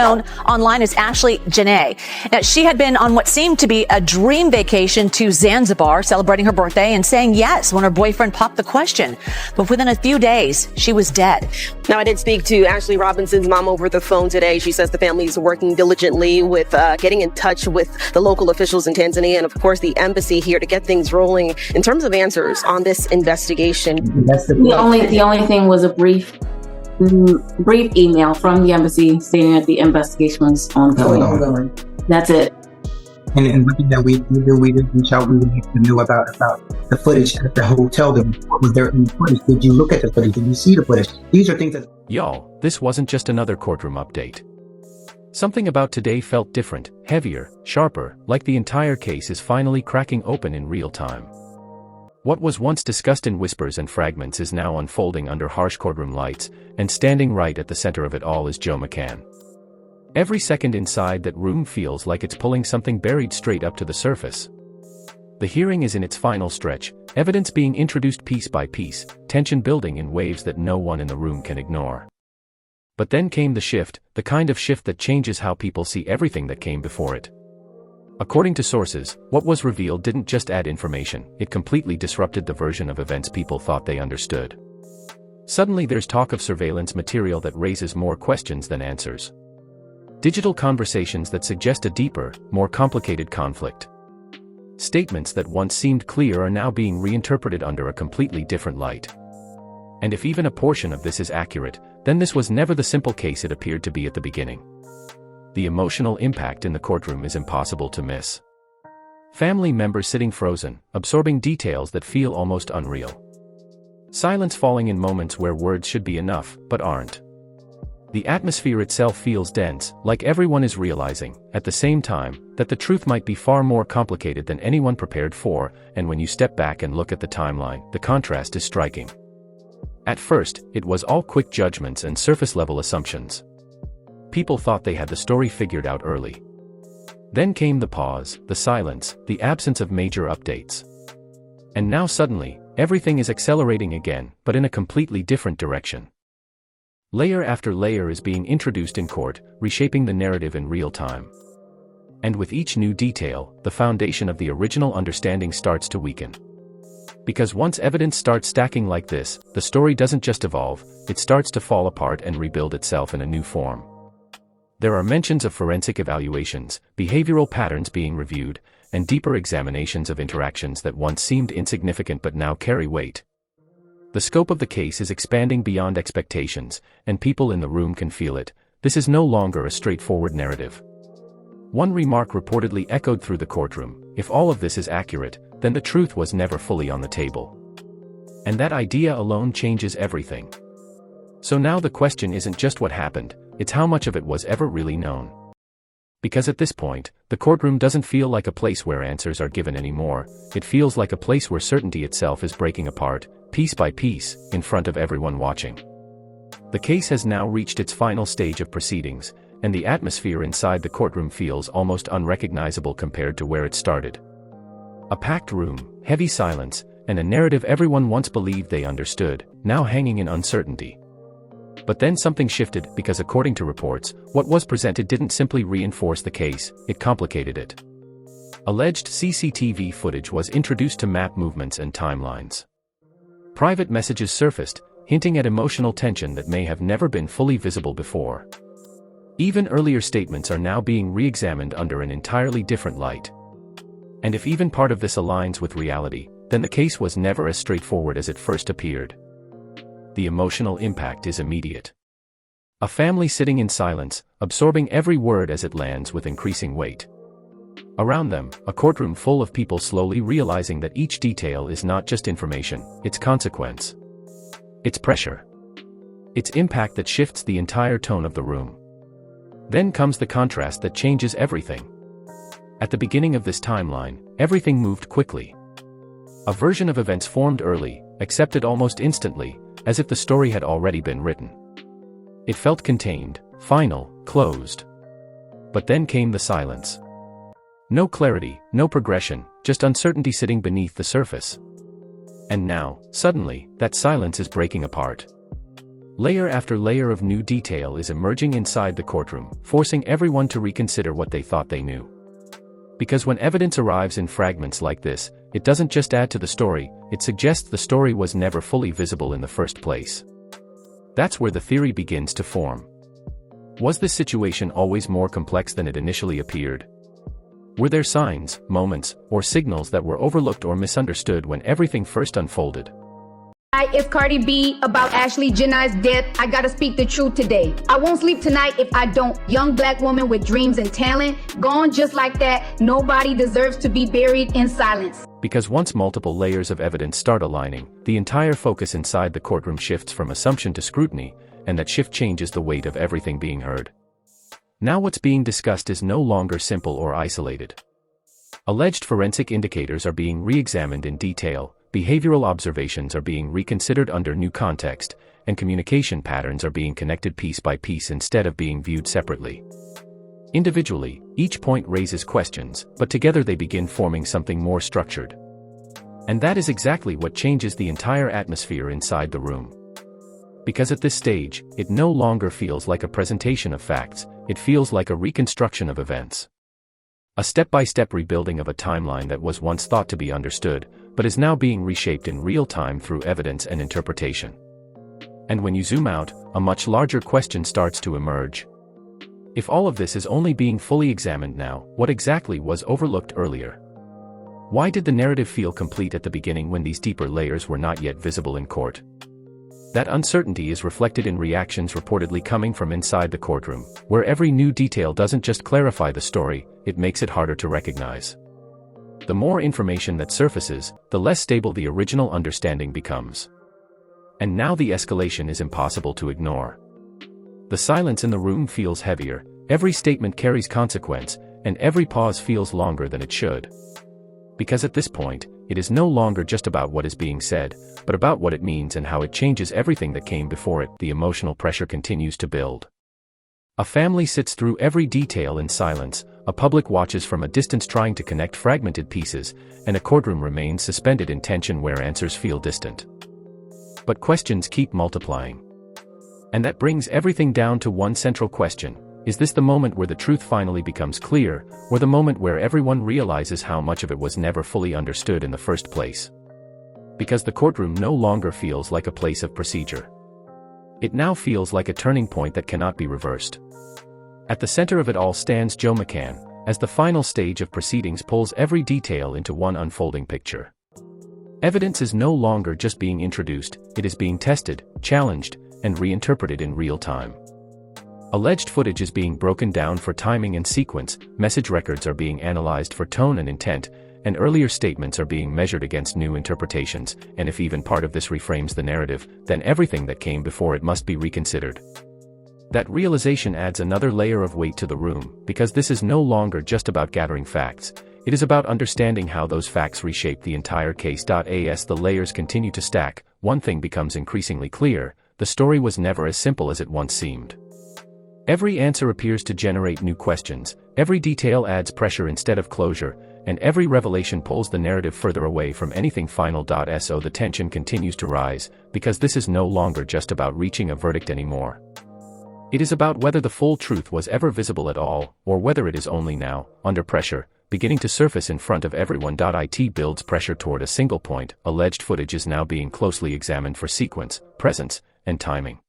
known online as Ashlee Jenae. Now, she had been on what seemed to be a dream vacation to Zanzibar, celebrating her birthday and saying yes when her boyfriend popped the question. But within a few days, she was dead. Now, I did speak to Ashlee Robinson's mom over the phone today. She says the family is working diligently with getting in touch with the local officials in Tanzania and, of course, the embassy here to get things rolling in terms of answers on this investigation. The only thing was a brief email from the embassy stating that the investigation was ongoing. That's it. And looking that we did reach out, we would like to know about the footage at the hotel. Was there any footage? Did you look at the footage? Did you see the footage? These are things that... Y'all, this wasn't just another courtroom update. Something about today felt different, heavier, sharper, like the entire case is finally cracking open in real time. What was once discussed in whispers and fragments is now unfolding under harsh courtroom lights, and standing right at the center of it all is Joe McCann. Every second inside that room feels like it's pulling something buried straight up to the surface. The hearing is in its final stretch, evidence being introduced piece by piece, tension building in waves that no one in the room can ignore. But then came the shift, the kind of shift that changes how people see everything that came before it. According to sources, what was revealed didn't just add information, it completely disrupted the version of events people thought they understood. Suddenly there's talk of surveillance material that raises more questions than answers. Digital conversations that suggest a deeper, more complicated conflict. Statements that once seemed clear are now being reinterpreted under a completely different light. And if even a portion of this is accurate, then this was never the simple case it appeared to be at the beginning. The emotional impact in the courtroom is impossible to miss. Family members sitting frozen, absorbing details that feel almost unreal. Silence falling in moments where words should be enough, but aren't. The atmosphere itself feels dense, like everyone is realizing, at the same time, that the truth might be far more complicated than anyone prepared for, and when you step back and look at the timeline, the contrast is striking. At first, it was all quick judgments and surface-level assumptions. People thought they had the story figured out early. Then came the pause, the silence, the absence of major updates. And now suddenly, everything is accelerating again, but in a completely different direction. Layer after layer is being introduced in court, reshaping the narrative in real time. And with each new detail, the foundation of the original understanding starts to weaken. Because once evidence starts stacking like this, the story doesn't just evolve, it starts to fall apart and rebuild itself in a new form. There are mentions of forensic evaluations, behavioral patterns being reviewed, and deeper examinations of interactions that once seemed insignificant but now carry weight. The scope of the case is expanding beyond expectations, and people in the room can feel it. This is no longer a straightforward narrative. One remark reportedly echoed through the courtroom: if all of this is accurate, then the truth was never fully on the table. And that idea alone changes everything. So now the question isn't just what happened, it's how much of it was ever really known. Because at this point, the courtroom doesn't feel like a place where answers are given anymore, it feels like a place where certainty itself is breaking apart, piece by piece, in front of everyone watching. The case has now reached its final stage of proceedings, and the atmosphere inside the courtroom feels almost unrecognizable compared to where it started. A packed room, heavy silence, and a narrative everyone once believed they understood, now hanging in uncertainty. But then something shifted, because according to reports, what was presented didn't simply reinforce the case, it complicated it. Alleged CCTV footage was introduced to map movements and timelines. Private messages surfaced, hinting at emotional tension that may have never been fully visible before. Even earlier statements are now being re-examined under an entirely different light. And if even part of this aligns with reality, then the case was never as straightforward as it first appeared. The emotional impact is immediate. A family sitting in silence, absorbing every word as it lands with increasing weight. Around them, a courtroom full of people slowly realizing that each detail is not just information, it's consequence. It's pressure. It's impact that shifts the entire tone of the room. Then comes the contrast that changes everything. At the beginning of this timeline, everything moved quickly. A version of events formed early, accepted almost instantly, as if the story had already been written. It felt contained, final, closed. But then came the silence. No clarity, no progression, just uncertainty sitting beneath the surface. And now, suddenly, that silence is breaking apart. Layer after layer of new detail is emerging inside the courtroom, forcing everyone to reconsider what they thought they knew. Because when evidence arrives in fragments like this, it doesn't just add to the story, it suggests the story was never fully visible in the first place. That's where the theory begins to form. Was this situation always more complex than it initially appeared? Were there signs, moments, or signals that were overlooked or misunderstood when everything first unfolded? Hi, it's Cardi B about Ashlee Jenae's death. I gotta speak the truth today. I won't sleep tonight if I don't. Young black woman with dreams and talent, gone just like that. Nobody deserves to be buried in silence. Because once multiple layers of evidence start aligning, the entire focus inside the courtroom shifts from assumption to scrutiny, and that shift changes the weight of everything being heard. Now what's being discussed is no longer simple or isolated. Alleged forensic indicators are being re-examined in detail, behavioral observations are being reconsidered under new context, and communication patterns are being connected piece by piece instead of being viewed separately. Individually, each point raises questions, but together they begin forming something more structured. And that is exactly what changes the entire atmosphere inside the room. Because at this stage, it no longer feels like a presentation of facts, it feels like a reconstruction of events. A step-by-step rebuilding of a timeline that was once thought to be understood, but is now being reshaped in real time through evidence and interpretation. And when you zoom out, a much larger question starts to emerge. If all of this is only being fully examined now, what exactly was overlooked earlier? Why did the narrative feel complete at the beginning when these deeper layers were not yet visible in court? That uncertainty is reflected in reactions reportedly coming from inside the courtroom, where every new detail doesn't just clarify the story, it makes it harder to recognize. The more information that surfaces, the less stable the original understanding becomes. And now the escalation is impossible to ignore. The silence in the room feels heavier, every statement carries consequence, and every pause feels longer than it should. Because at this point, it is no longer just about what is being said, but about what it means and how it changes everything that came before it. The emotional pressure continues to build. A family sits through every detail in silence, a public watches from a distance trying to connect fragmented pieces, and a courtroom remains suspended in tension where answers feel distant. But questions keep multiplying. And that brings everything down to one central question: is this the moment where the truth finally becomes clear, or the moment where everyone realizes how much of it was never fully understood in the first place? Because the courtroom no longer feels like a place of procedure. It now feels like a turning point that cannot be reversed. At the center of it all stands Joe McCann, as the final stage of proceedings pulls every detail into one unfolding picture. Evidence is no longer just being introduced, it is being tested, challenged, and reinterpreted in real time. Alleged footage is being broken down for timing and sequence, message records are being analyzed for tone and intent, and earlier statements are being measured against new interpretations, and if even part of this reframes the narrative, then everything that came before it must be reconsidered. That realization adds another layer of weight to the room, because this is no longer just about gathering facts, it is about understanding how those facts reshape the entire case. As the layers continue to stack, one thing becomes increasingly clear: the story was never as simple as it once seemed. Every answer appears to generate new questions, every detail adds pressure instead of closure, and every revelation pulls the narrative further away from anything final. So the tension continues to rise, because this is no longer just about reaching a verdict anymore. It is about whether the full truth was ever visible at all, or whether it is only now, under pressure, beginning to surface in front of everyone. It builds pressure toward a single point: alleged footage is now being closely examined for sequence, presence, and timing.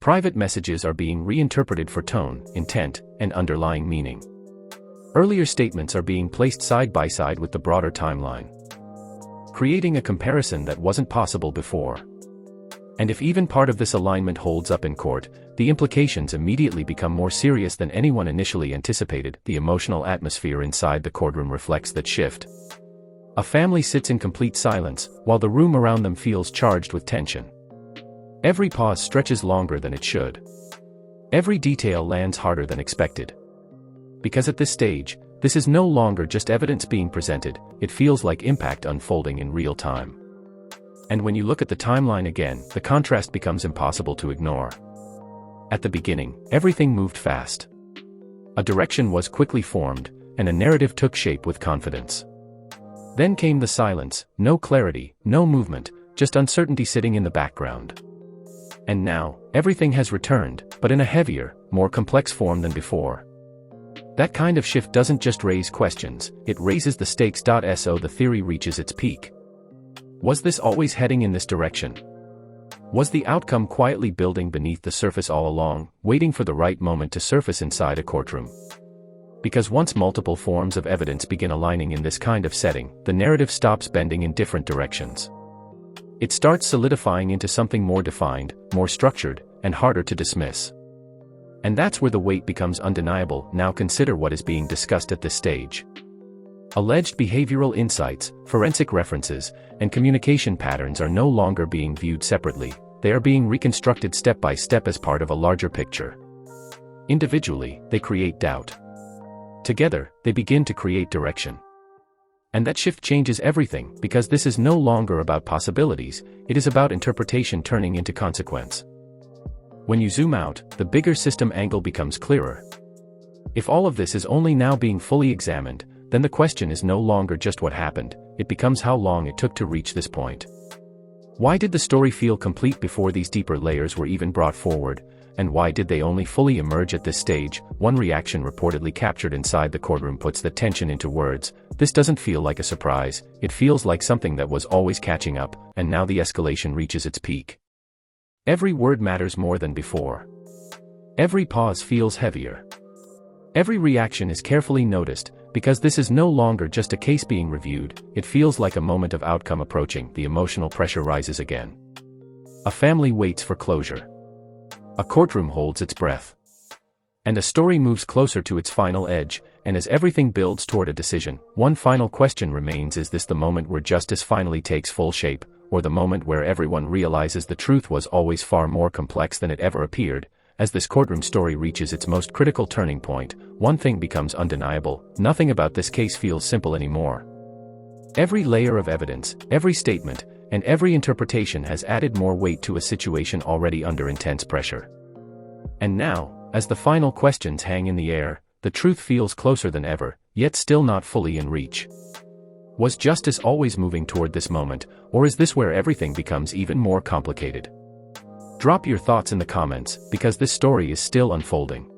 Private messages are being reinterpreted for tone, intent, and underlying meaning. Earlier statements are being placed side by side with the broader timeline, creating a comparison that wasn't possible before. And if even part of this alignment holds up in court, the implications immediately become more serious than anyone initially anticipated. The emotional atmosphere inside the courtroom reflects that shift. A family sits in complete silence, while the room around them feels charged with tension. Every pause stretches longer than it should. Every detail lands harder than expected. Because at this stage, this is no longer just evidence being presented, it feels like impact unfolding in real time. And when you look at the timeline again, the contrast becomes impossible to ignore. At the beginning, everything moved fast. A direction was quickly formed, and a narrative took shape with confidence. Then came the silence, no clarity, no movement, just uncertainty sitting in the background. And now, everything has returned, but in a heavier, more complex form than before. That kind of shift doesn't just raise questions, it raises the stakes. So the theory reaches its peak. Was this always heading in this direction? Was the outcome quietly building beneath the surface all along, waiting for the right moment to surface inside a courtroom? Because once multiple forms of evidence begin aligning in this kind of setting, the narrative stops bending in different directions. It starts solidifying into something more defined, more structured, and harder to dismiss. And that's where the weight becomes undeniable. Now consider what is being discussed at this stage. Alleged behavioral insights, forensic references, and communication patterns are no longer being viewed separately, they are being reconstructed step by step as part of a larger picture. Individually, they create doubt. Together, they begin to create direction. And that shift changes everything, because this is no longer about possibilities, it is about interpretation turning into consequence. When you zoom out, the bigger system angle becomes clearer. If all of this is only now being fully examined, then the question is no longer just what happened, it becomes how long it took to reach this point. Why did the story feel complete before these deeper layers were even brought forward? And why did they only fully emerge at this stage? One reaction reportedly captured inside the courtroom puts the tension into words. This doesn't feel like a surprise, it feels like something that was always catching up, and now the escalation reaches its peak. Every word matters more than before. Every pause feels heavier. Every reaction is carefully noticed, because this is no longer just a case being reviewed, it feels like a moment of outcome approaching. The emotional pressure rises again. A family waits for closure. A courtroom holds its breath. And a story moves closer to its final edge, and as everything builds toward a decision, one final question remains: is this the moment where justice finally takes full shape, or the moment where everyone realizes the truth was always far more complex than it ever appeared? As this courtroom story reaches its most critical turning point, one thing becomes undeniable: nothing about this case feels simple anymore. Every layer of evidence, every statement, and every interpretation has added more weight to a situation already under intense pressure. And now, as the final questions hang in the air, the truth feels closer than ever, yet still not fully in reach. Was justice always moving toward this moment, or is this where everything becomes even more complicated? Drop your thoughts in the comments, because this story is still unfolding.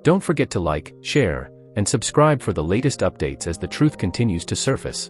Don't forget to like, share, and subscribe for the latest updates as the truth continues to surface.